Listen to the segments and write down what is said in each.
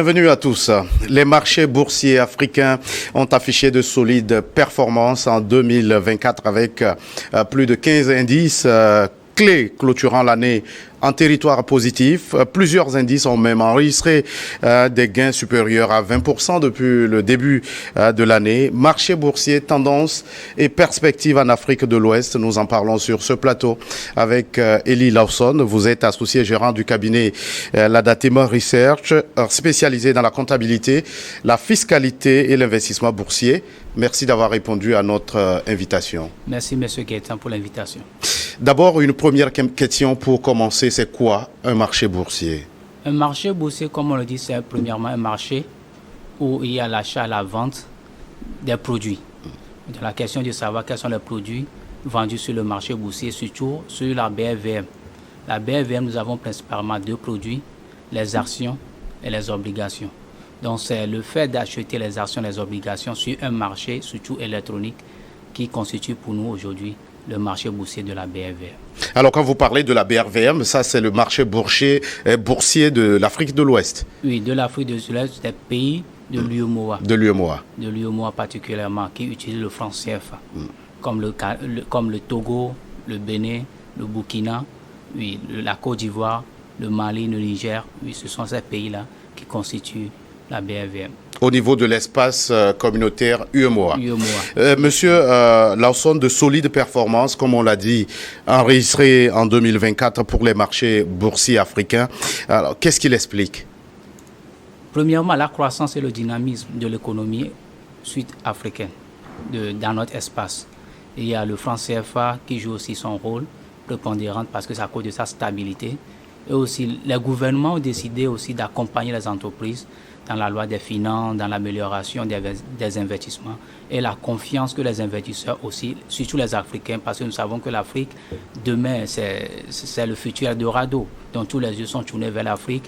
Bienvenue à tous. Les marchés boursiers africains ont affiché de solides performances en 2024 avec plus de 15 indices clés clôturant l'année en territoire positif. Plusieurs indices ont même enregistré des gains supérieurs à 20% depuis le début de l'année. Marché boursier, tendances et perspectives en Afrique de l'Ouest. Nous en parlons sur ce plateau avec Elie Lawson. Vous êtes associé gérant du cabinet Ladatima Research, spécialisé dans la comptabilité, la fiscalité et l'investissement boursier. Merci d'avoir répondu à notre invitation. Merci, M. Gaëtan, pour l'invitation. D'abord, une première question pour commencer. C'est quoi un marché boursier? Un marché boursier, comme on le dit, c'est premièrement un marché où il y a l'achat et la vente des produits. Donc, la question de savoir quels sont les produits vendus sur le marché boursier, surtout sur la BRVM. La BRVM, nous avons principalement deux produits, les actions et les obligations. Donc, c'est le fait d'acheter les actions et les obligations sur un marché, surtout électronique, qui constitue pour nous aujourd'hui le marché boursier de la BRVM. Alors, quand vous parlez de la BRVM, ça, c'est le marché boursier de l'Afrique de l'Ouest. Oui, de l'Afrique de l'Ouest, des pays de l'UEMOA. De l'UEMOA. De l'UEMOA particulièrement, qui utilisent le franc CFA. Comme le Togo, le Bénin, le Burkina, oui, la Côte d'Ivoire, le Mali, le Niger. Oui, ce sont ces pays-là qui constituent la BRVM. Au niveau de l'espace communautaire UEMOA. UEMOA. Monsieur Lawson, de solides performances, comme on l'a dit, enregistrées en 2024 pour les marchés boursiers africains. Alors, qu'est-ce qu'il explique? Premièrement, la croissance et le dynamisme de l'économie sud-africaine dans notre espace. Il y a le franc CFA qui joue aussi son rôle prépondérant parce que c'est à cause de sa stabilité. Et aussi, les gouvernements ont décidé aussi d'accompagner les entreprises dans la loi des finances, dans l'amélioration des investissements et la confiance que les investisseurs aussi, surtout les Africains, parce que nous savons que l'Afrique, demain, c'est le futur Eldorado. Donc tous les yeux sont tournés vers l'Afrique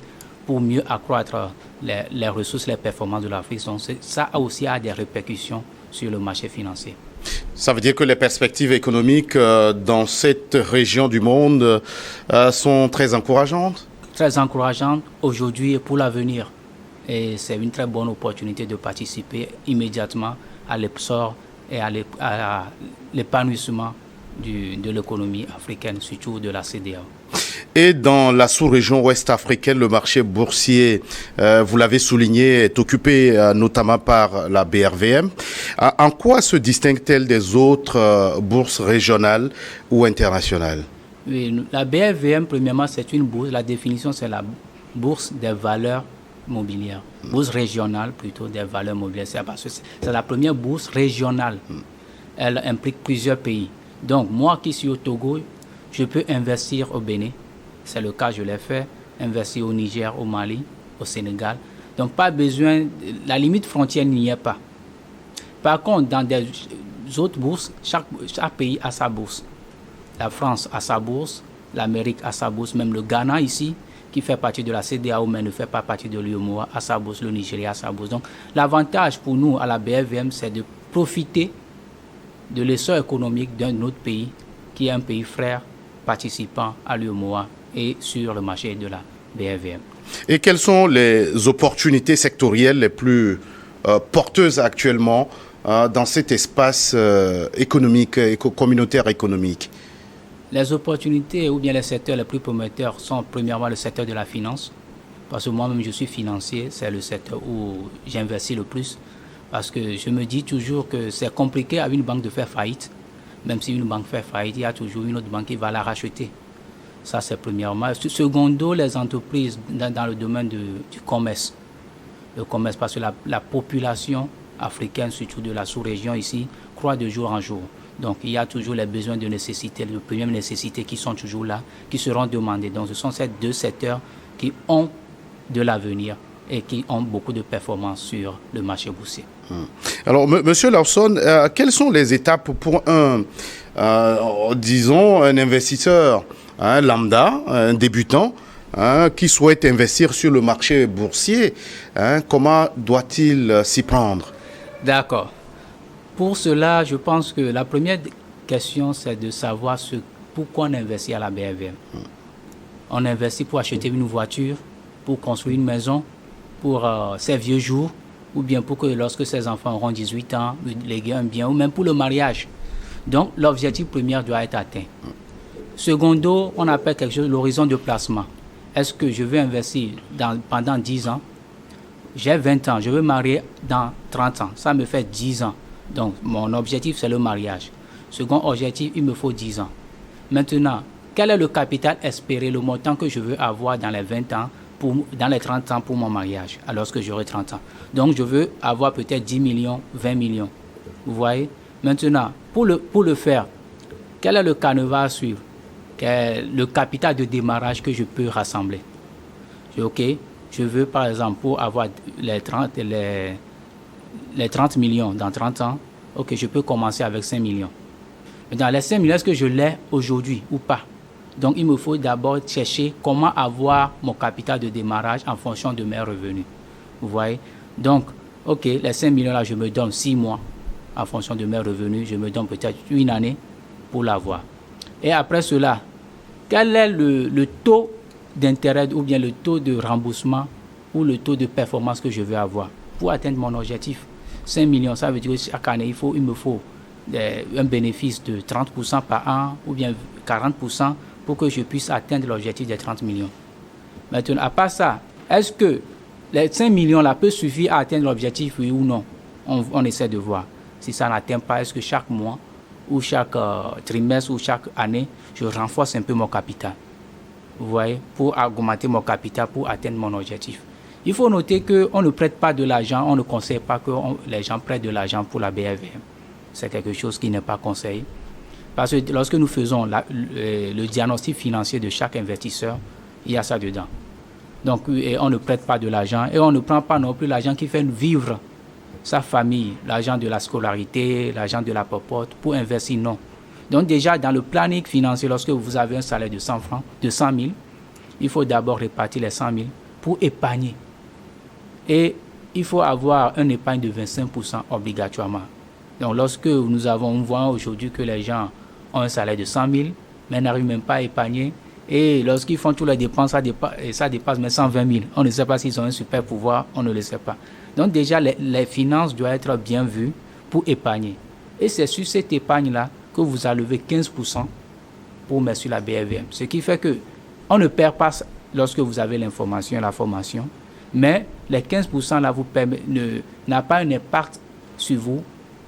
pour mieux accroître les ressources, les performances de l'Afrique. Donc ça aussi a des répercussions sur le marché financier. Ça veut dire que les perspectives économiques dans cette région du monde sont très encourageantes? Très encourageantes aujourd'hui et pour l'avenir. Et c'est une très bonne opportunité de participer immédiatement à l'essor et à l'épanouissement de l'économie africaine, surtout de la CEDEAO. Et dans la sous-région ouest africaine, le marché boursier, vous l'avez souligné, est occupé notamment par la BRVM. En quoi se distingue-t-elle des autres bourses régionales ou internationales? Oui, la BRVM, premièrement, c'est une bourse. La définition, c'est la bourse des valeurs mobilières. Bourse régionale, plutôt, des valeurs mobilières. C'est parce que c'est la première bourse régionale. Elle implique plusieurs pays. Donc, moi qui suis au Togo, je peux investir au Bénin. C'est le cas, je l'ai fait. Investir au Niger, au Mali, au Sénégal. Donc, pas besoin... La limite frontière n'y est pas. Par contre, dans des autres bourses, chaque pays a sa bourse. La France a sa bourse, l'Amérique a sa bourse, même le Ghana ici, qui fait partie de la CEDEAO, mais ne fait pas partie de l'UEMOA, à sa bourse, le Nigeria à sa bourse. Donc, l'avantage pour nous, à la BRVM, c'est de profiter de l'essor économique d'un autre pays, qui est un pays frère participant à l'UEMOA et sur le marché de la BRVM. Et quelles sont les opportunités sectorielles les plus porteuses actuellement dans cet espace économique, communautaire économique? Les opportunités ou bien les secteurs les plus prometteurs sont premièrement le secteur de la finance, parce que moi-même je suis financier, c'est le secteur où j'investis le plus, parce que je me dis toujours que c'est compliqué à une banque de faire faillite. Même si une banque fait faillite, il y a toujours une autre banque qui va la racheter. Ça, c'est premièrement. Secondo, les entreprises dans le domaine du commerce. Le commerce, parce que la population africaine, surtout de la sous-région ici, croît de jour en jour. Donc, il y a toujours les besoins de nécessité, les premières nécessités qui sont toujours là, qui seront demandés. Donc, ce sont ces deux secteurs qui ont de l'avenir et qui ont beaucoup de performances sur le marché boursier. Alors, Monsieur Lawson, quelles sont les étapes pour un investisseur lambda, un débutant, qui souhaite investir sur le marché boursier? Comment doit-il s'y prendre? D'accord. Pour cela, je pense que la première question, c'est de savoir pourquoi on investit à la BRVM. On investit pour acheter une voiture, pour construire une maison, pour ses vieux jours, ou bien pour que lorsque ses enfants auront 18 ans, lui léguer un bien, ou même pour le mariage. Donc, l'objectif premier doit être atteint. Secondo, on appelle quelque chose l'horizon de placement. Est-ce que je veux investir pendant 10 ans? J'ai 20 ans, je veux marier dans 30 ans. Ça me fait 10 ans. Donc, mon objectif, c'est le mariage. Second objectif, il me faut 10 ans. Maintenant, quel est le capital espéré, le montant que je veux avoir dans les 20 ans, dans les 30 ans pour mon mariage, alors que j'aurai 30 ans. Donc, je veux avoir peut-être 10 millions, 20 millions. Vous voyez? Maintenant, pour le faire, quel est le canevas à suivre? Quel est le capital de démarrage que je peux rassembler? OK, je veux par exemple pour avoir les 30 millions dans 30 ans, OK, je peux commencer avec 5 millions. Maintenant, les 5 millions, est-ce que je l'ai aujourd'hui ou pas? Donc, il me faut d'abord chercher comment avoir mon capital de démarrage en fonction de mes revenus. Vous voyez? Donc, OK, les 5 millions là, je me donne 6 mois en fonction de mes revenus. Je me donne peut-être une année pour l'avoir. Et après cela, quel est le taux d'intérêt ou bien le taux de remboursement ou le taux de performance que je veux avoir pour atteindre mon objectif? 5 millions, ça veut dire que chaque année, il me faut un bénéfice de 30% par an ou bien 40% pour que je puisse atteindre l'objectif des 30 millions. Maintenant, à part ça, est-ce que les 5 millions-là peuvent suffire à atteindre l'objectif, oui ou non? On essaie de voir. Si ça n'atteint pas, est-ce que chaque mois ou chaque trimestre ou chaque année, je renforce un peu mon capital? Vous voyez, pour augmenter mon capital, pour atteindre mon objectif. Il faut noter qu'on ne prête pas de l'argent, on ne conseille pas que les gens prêtent de l'argent pour la BRVM. C'est quelque chose qui n'est pas conseillé. Parce que lorsque nous faisons le diagnostic financier de chaque investisseur, il y a ça dedans. Donc, et on ne prête pas de l'argent et on ne prend pas non plus l'argent qui fait vivre sa famille, l'argent de la scolarité, l'argent de la popote pour investir, non. Donc déjà, dans le planning financier, lorsque vous avez un salaire de 100 francs, de 100 000, il faut d'abord répartir les 100 000 pour épargner. Et il faut avoir un épargne de 25% obligatoirement. Donc lorsque on voit aujourd'hui que les gens ont un salaire de 100 000, mais n'arrivent même pas à épargner, et lorsqu'ils font toutes les dépenses, ça dépasse même 120 000. On ne sait pas s'ils ont un super pouvoir, on ne le sait pas. Donc déjà, les finances doivent être bien vues pour épargner. Et c'est sur cette épargne-là que vous allevez 15% pour mettre sur la BRVM. Ce qui fait qu'on ne perd pas lorsque vous avez l'information et la formation, mais les 15% là n'a pas un impact sur vous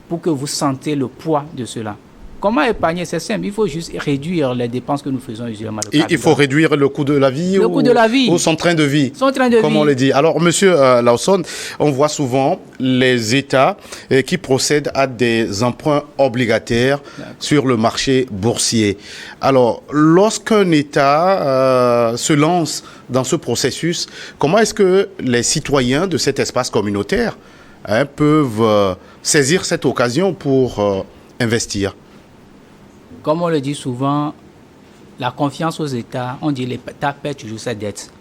pour que vous sentez le poids de cela. Comment épargner? C'est simple, il faut juste réduire les dépenses que nous faisons usuellement. Il faut réduire le coût de la vie, ou son train de vie, comme on le dit. Alors, Monsieur Lawson, on voit souvent les États qui procèdent à des emprunts obligataires sur le marché boursier. Alors, lorsqu'un État se lance dans ce processus, comment est-ce que les citoyens de cet espace communautaire peuvent saisir cette occasion pour investir? Comme on le dit souvent, la confiance aux États, on dit l'État paie toujours ses dettes.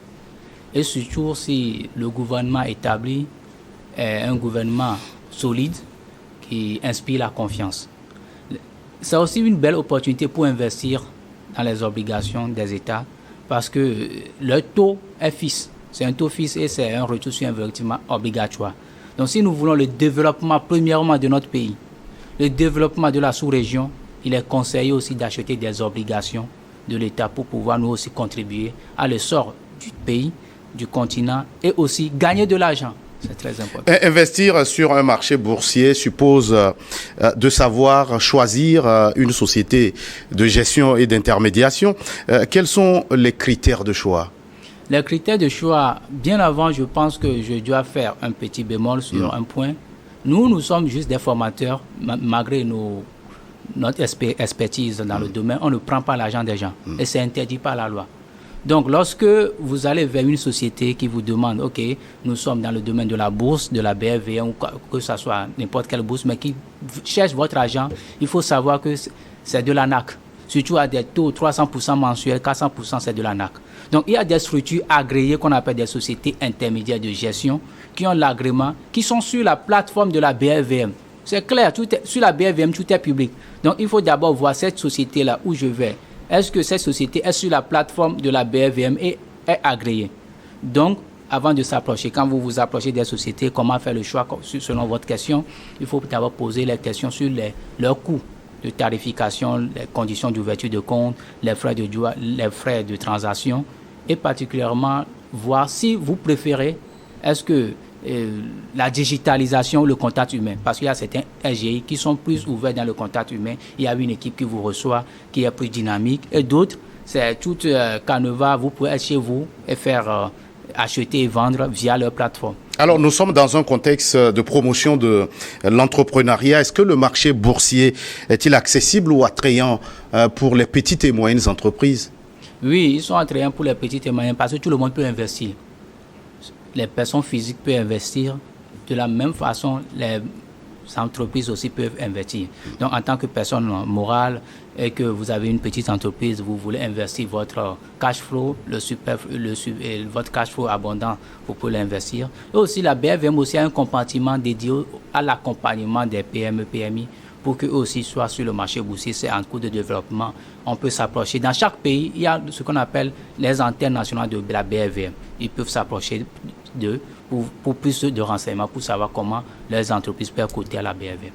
Et surtout si le gouvernement établi est un gouvernement solide qui inspire la confiance. C'est aussi une belle opportunité pour investir dans les obligations des États parce que le taux est fixe. C'est un taux fixe et c'est un retour sur investissement obligatoire. Donc si nous voulons le développement premièrement de notre pays, le développement de la sous-région, il est conseillé aussi d'acheter des obligations de l'État pour pouvoir nous aussi contribuer à l'essor du pays, du continent et aussi gagner de l'argent. C'est très important. Investir sur un marché boursier suppose de savoir choisir une société de gestion et d'intermédiation. Quels sont les critères de choix? Les critères de choix, bien avant, je pense que je dois faire un petit bémol sur un point. Nous sommes juste des formateurs, malgré notre expertise dans le domaine, on ne prend pas l'argent des gens et c'est interdit par la loi. Donc, lorsque vous allez vers une société qui vous demande, OK, nous sommes dans le domaine de la bourse, de la BRVM, ou que ce soit n'importe quelle bourse, mais qui cherche votre argent, il faut savoir que c'est de l'ANAC. Surtout à des taux 300% mensuels, 400%, c'est de l'ANAC. Donc, il y a des structures agréées qu'on appelle des sociétés intermédiaires de gestion qui ont l'agrément, qui sont sur la plateforme de la BRVM. C'est clair, sur la BRVM, tout est public. Donc, il faut d'abord voir cette société-là où je vais. Est-ce que cette société est sur la plateforme de la BRVM et est agréée? Donc, avant de s'approcher, quand vous vous approchez des sociétés, comment faire le choix selon votre question, il faut d'abord poser les questions sur leurs coûts de tarification, les conditions d'ouverture de compte, les frais de transaction, et particulièrement voir si vous préférez, est-ce que la digitalisation, le contact humain, parce qu'il y a certains SGI qui sont plus ouverts dans le contact humain, il y a une équipe qui vous reçoit, qui est plus dynamique, et d'autres, c'est tout Caneva, vous pouvez être chez vous et faire acheter et vendre via leur plateforme. Alors, nous sommes dans un contexte de promotion de l'entrepreneuriat. Est-ce que le marché boursier est-il accessible ou attrayant pour les petites et moyennes entreprises? Oui, ils sont attrayants pour les petites et moyennes parce que tout le monde peut investir. Les personnes physiques peuvent investir. De la même façon, les entreprises aussi peuvent investir. Donc, en tant que personne morale et que vous avez une petite entreprise, vous voulez investir votre cash flow, votre cash flow abondant, vous pouvez l'investir. Et aussi, la BFVM aussi a un compartiment dédié à l'accompagnement des PME, PMI pour qu'eux aussi soient sur le marché boursier. C'est en cours de développement. On peut s'approcher. Dans chaque pays, il y a ce qu'on appelle les antennes nationales de la BFVM. Ils peuvent s'approcher d'eux pour plus de renseignements, pour savoir comment les entreprises peuvent coter à la BFVM.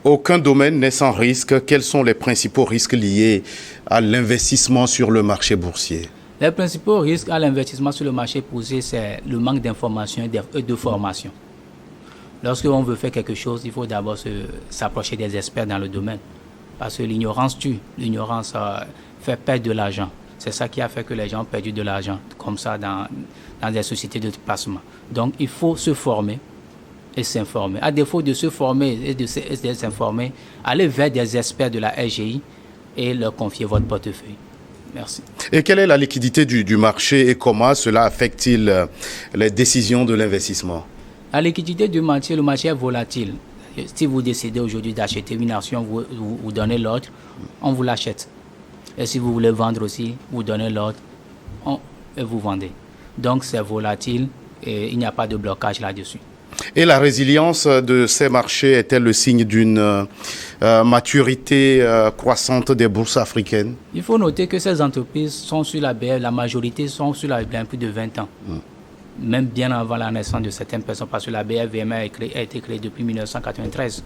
Aucun domaine n'est sans risque. Quels sont les principaux risques liés à l'investissement sur le marché boursier? Les principaux risques à l'investissement sur le marché boursier, c'est le manque d'information et de formation. Lorsqu'on veut faire quelque chose, il faut d'abord s'approcher des experts dans le domaine. Parce que l'ignorance tue. L'ignorance fait perdre de l'argent. C'est ça qui a fait que les gens ont perdu de l'argent, comme ça, dans des sociétés de placement. Donc, il faut se former et s'informer. À défaut de se former et de s'informer, allez vers des experts de la SGI et leur confier votre portefeuille. Merci. Et quelle est la liquidité du marché et comment cela affecte-t-il les décisions de l'investissement? La liquidité du marché, le marché est volatile. Si vous décidez aujourd'hui d'acheter une action, vous donnez l'ordre, on vous l'achète. Et si vous voulez vendre aussi, vous donnez l'ordre et vous vendez. Donc c'est volatile et il n'y a pas de blocage là-dessus. Et la résilience de ces marchés est-elle le signe d'une maturité croissante des bourses africaines? Il faut noter que ces entreprises sont sur la BF, la majorité sont sur la BF plus de 20 ans. Même bien avant la naissance de certaines personnes, parce que la BFVM a été créée depuis 1993.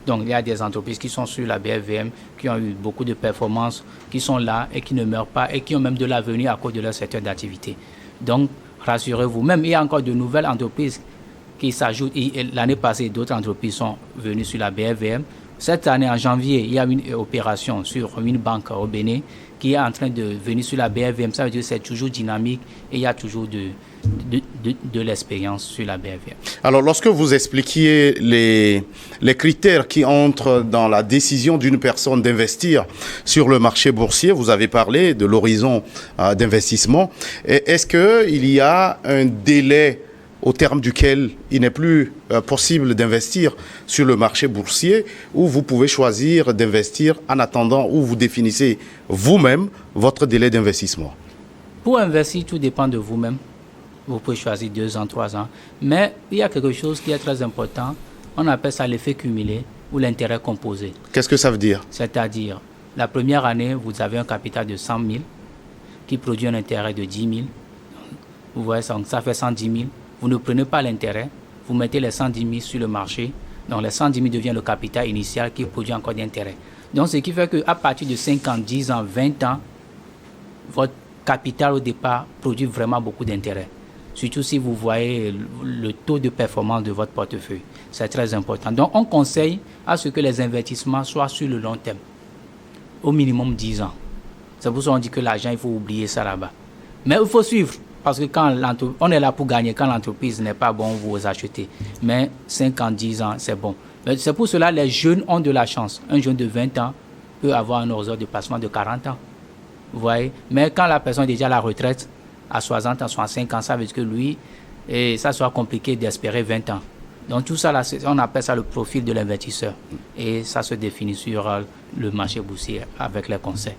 Donc il y a des entreprises qui sont sur la BFVM, qui ont eu beaucoup de performances, qui sont là et qui ne meurent pas et qui ont même de l'avenir à cause de leur secteur d'activité. Donc rassurez-vous, même il y a encore de nouvelles entreprises qui s'ajoutent. L'année passée, d'autres entreprises sont venues sur la BFVM. Cette année, en janvier, il y a une opération sur une banque au Bénin qui est en train de venir sur la BFVM. Ça veut dire que c'est toujours dynamique et il y a toujours de l'expérience sur la BFVM. Alors, lorsque vous expliquiez les critères qui entrent dans la décision d'une personne d'investir sur le marché boursier, vous avez parlé de l'horizon d'investissement. Est-ce qu'il y a un délai au terme duquel il n'est plus possible d'investir sur le marché boursier, où vous pouvez choisir d'investir en attendant, où vous définissez vous-même votre délai d'investissement? Pour investir, tout dépend de vous-même. Vous pouvez choisir 2 ans, 3 ans. Mais il y a quelque chose qui est très important. On appelle ça l'effet cumulé ou l'intérêt composé. Qu'est-ce que ça veut dire? C'est-à-dire, la première année, vous avez un capital de 100 000 qui produit un intérêt de 10 000. Vous voyez, ça fait 110 000. Vous ne prenez pas l'intérêt, vous mettez les 110 000 sur le marché. Donc les 110 000 devient le capital initial qui produit encore d'intérêt. Donc ce qui fait qu'à partir de 5 ans, 10 ans, 20 ans, votre capital au départ produit vraiment beaucoup d'intérêt. Surtout si vous voyez le taux de performance de votre portefeuille. C'est très important. Donc on conseille à ce que les investissements soient sur le long terme. Au minimum 10 ans. C'est pour ça qu'on dit que l'argent, il faut oublier ça là-bas. Mais il faut suivre. Parce que quand on est là pour gagner, quand l'entreprise n'est pas bonne, vous achetez. Mais 5 ans, 10 ans, c'est bon. Mais c'est pour cela que les jeunes ont de la chance. Un jeune de 20 ans peut avoir un horizon de placement de 40 ans. Vous voyez? Mais quand la personne est déjà à la retraite, à 60 ans, 65 ans, ça veut dire que lui, et ça soit compliqué d'espérer 20 ans. Donc tout ça, là, on appelle ça le profil de l'investisseur. Et ça se définit sur le marché boursier avec les conseils.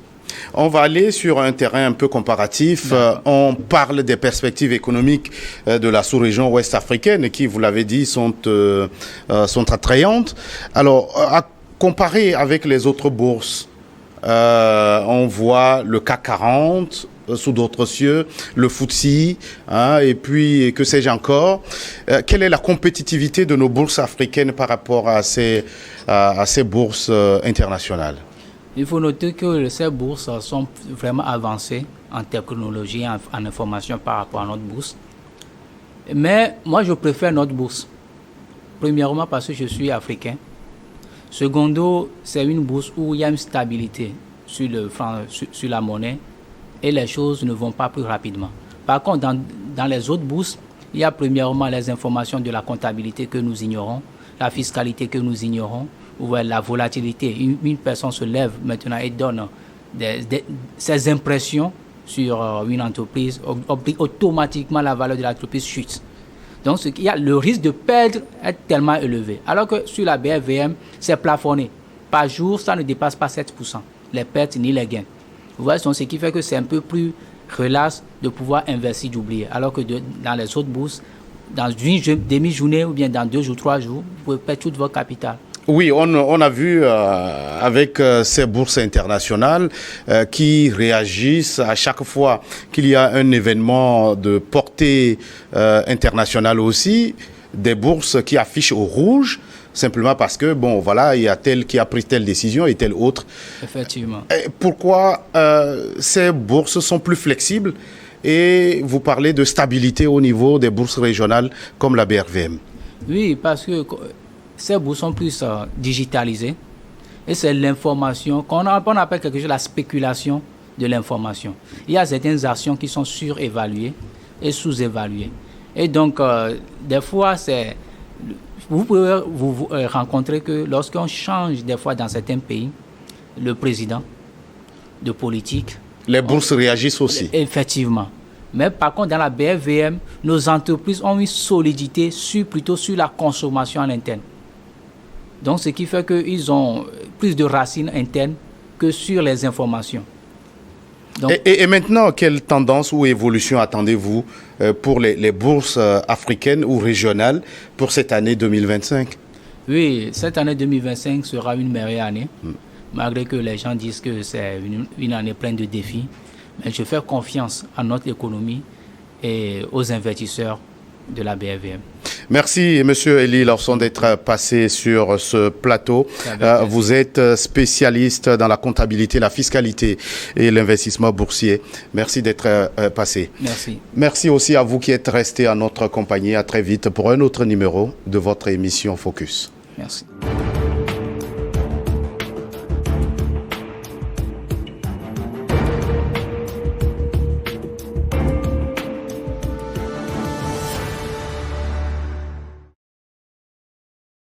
On va aller sur un terrain un peu comparatif. On parle des perspectives économiques de la sous-région ouest africaine qui, vous l'avez dit, sont attrayantes. Alors, à comparer avec les autres bourses, on voit le CAC 40 sous d'autres cieux, le FTSE, hein, et puis que sais-je encore. Quelle est la compétitivité de nos bourses africaines par rapport à ces bourses internationales? Il faut noter que ces bourses sont vraiment avancées en technologie, en information par rapport à notre bourse. Mais moi, je préfère notre bourse. Premièrement, parce que je suis africain. Secondo, c'est une bourse où il y a une stabilité sur le franc, sur la monnaie et les choses ne vont pas plus rapidement. Par contre, dans les autres bourses, il y a premièrement les informations de la comptabilité que nous ignorons, la fiscalité que nous ignorons, ou la volatilité. Une personne se lève maintenant et donne ses impressions sur une entreprise, automatiquement la valeur de l'entreprise chute. Donc le risque de perdre est tellement élevé. Alors que sur la BFVM, c'est plafonné. Par jour, ça ne dépasse pas 7%. Les pertes ni les gains. Vous voyez, ce qui fait que c'est un peu plus relax de pouvoir investir, d'oublier. Alors que dans les autres bourses, dans une demi-journée ou bien dans 2 ou 3 jours, vous pouvez perdre tout votre capital. Oui, on a vu avec ces bourses internationales qui réagissent à chaque fois qu'il y a un événement de portée internationale aussi, des bourses qui affichent au rouge, simplement parce que, bon, voilà, il y a tel qui a pris telle décision et telle autre. Effectivement. Et pourquoi ces bourses sont plus flexibles et vous parlez de stabilité au niveau des bourses régionales comme la BRVM? Oui, parce que ces bourses sont plus digitalisées et c'est l'information qu'on appelle quelque chose la spéculation de l'information. Il y a certaines actions qui sont surévaluées et sous-évaluées. Et donc, des fois, vous pouvez vous rencontrer que lorsqu'on change des fois dans certains pays, le président de politique... Les bourses réagissent aussi. Effectivement. Mais par contre, dans la BFVM, nos entreprises ont une solidité plutôt sur la consommation en interne. Donc, ce qui fait qu'ils ont plus de racines internes que sur les informations. Donc, et maintenant, quelle tendance ou évolution attendez-vous pour les bourses africaines ou régionales pour cette année 2025? Oui, cette année 2025 sera une meilleure année, malgré que les gens disent que c'est une année pleine de défis. Mais je fais confiance à notre économie et aux investisseurs de la BFVM. Merci, Monsieur Elie Lawson, d'être passé sur ce plateau. Vous êtes spécialiste dans la comptabilité, la fiscalité et l'investissement boursier. Merci d'être passé. Merci. Merci aussi à vous qui êtes restés à notre compagnie. À très vite pour un autre numéro de votre émission Focus. Merci.